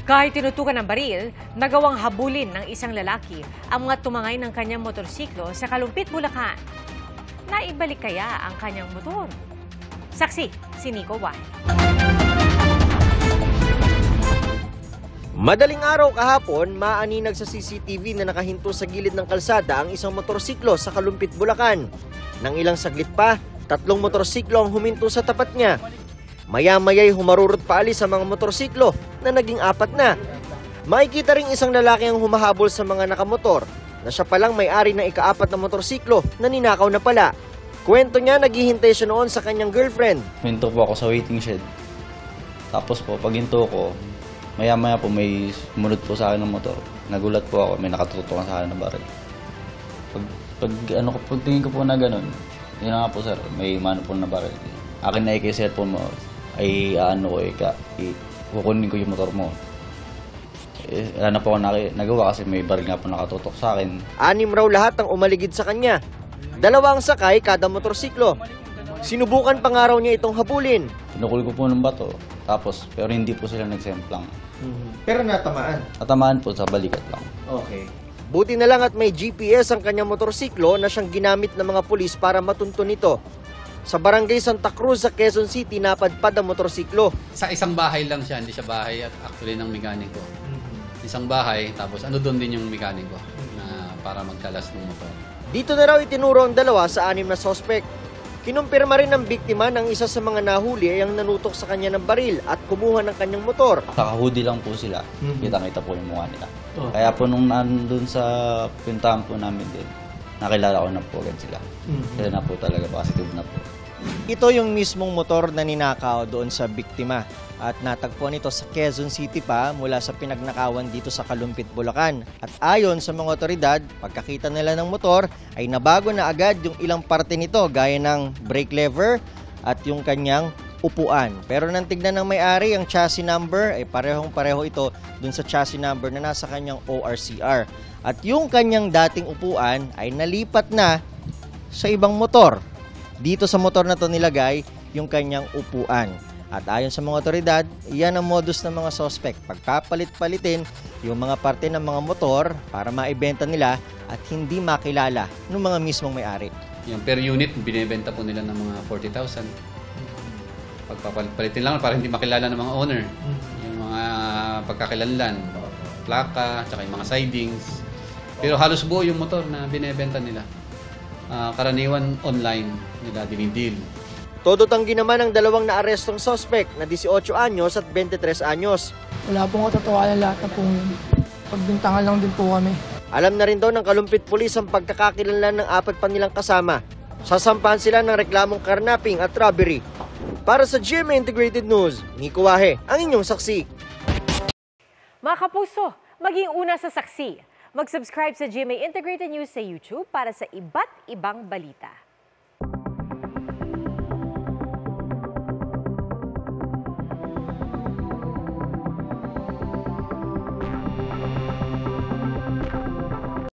Kahit tinutukan ng baril, nagawang habulin ng isang lalaki ang mga tumangay ng kanyang motorsiklo sa Kalumpit, Bulacan. Naibalik kaya ang kanyang motor? Saksi, si Nico Wahe. Madaling araw kahapon, maaninag sa CCTV na nakahinto sa gilid ng kalsada ang isang motorsiklo sa Kalumpit, Bulacan. Nang ilang saglit pa, 3 motorsiklo ang huminto sa tapat niya. Maya-maya'y humarurot paalis sa mga motorsiklo na naging 4 na. Makikita ring isang lalaki ang humahabol sa mga nakamotor na siya palang may-ari ng ika-4 na motorsiklo na ninakaw na pala. Kwento niya, naghihintay siya noon sa kanyang girlfriend. Hinto po ako sa waiting shed. Tapos po, pag hinto ko, maya-maya po may sumunod po sa akin ng motor. Nagulat po ako, may nakatutukan sa akin na baril. Pagtingin ko po na ganun, yun nga po sir, may mano po na baril. Akin na cellphone mo, ay kukunin ko yung motor mo. Wala na po ako nagawa kasi may baril nga po nakatutok sa akin. 6 raw lahat ang umaligid sa kanya. 2 ang sakay kada motorsiklo. Sinubukan pa nga raw niya itong habulin. Pinukul ko po ng bato, pero hindi po sila nagsemplang. Pero natamaan? Natamaan po sa balikat lang. Okay. Buti na lang at may GPS ang kanyang motorsiklo na siyang ginamit ng mga pulis para matuntun ito. Sa barangay Santa Cruz sa Quezon City, napadpad ang motorsiklo. Sa isang bahay lang siya, hindi siya bahay at actually ng mekaniko. Isang bahay, tapos doon din yung mekaniko na para magkalas ng motor. Dito na raw itinuro ang 2 sa 6 na suspect. Kinumpirma rin ng biktima ng isa sa mga nahuli ay ang nanutok sa kanya ng baril at kumuha ng kanyang motor. Naka-hoodie lang po sila, kita-kita po yung mukha nila. Kaya po nung nandun sa pintahan po namin din, nakilala ko na po agad sila. Sila na po talaga, positive na po. Ito yung mismong motor na ninakaw doon sa biktima at natagpuan ito sa Quezon City pa mula sa pinagnakawan dito sa Kalumpit, Bulacan. At ayon sa mga otoridad, pagkakita nila ng motor ay nabago na agad yung ilang parte nito gaya ng brake lever at yung kanyang upuan. Pero nang tignan ng may-ari, ang chassis number ay parehong-pareho ito dun sa chassis number na nasa kanyang ORCR. At yung kanyang dating upuan ay nalipat na sa ibang motor. Dito sa motor na to nilagay yung kanyang upuan. At ayon sa mga otoridad, iyan ang modus ng mga suspect. Pagpapalit-palitin yung mga parte ng mga motor para maibenta nila at hindi makilala ng mga mismong may-ari. Yung per unit, binibenta po nila ng mga 40,000. Pagpapalit-palitin lang para hindi makilala ng mga owner. Yung mga pagkakilanlan, plaka, tsaka yung mga sidings. Pero halos buo yung motor na binibenta nila. Karaniwan online nila dinidil. Todo tanggi naman ang 2 naarestong suspect na 18 anyos at 23 anyos. Wala pong katotohanan, lahat na pong pagbintangan lang din po kami. Alam na rin daw ng Kalumpit Police ang pagkakakilanlan ng 4 pa nilang kasama. Sasampahan sila ng reklamong carnapping at robbery. Para sa GMA Integrated News, Nico Wahe, ang inyong saksi. Mga kapuso, maging una sa saksi. Mag-subscribe sa GMA Integrated News sa YouTube para sa iba't ibang balita.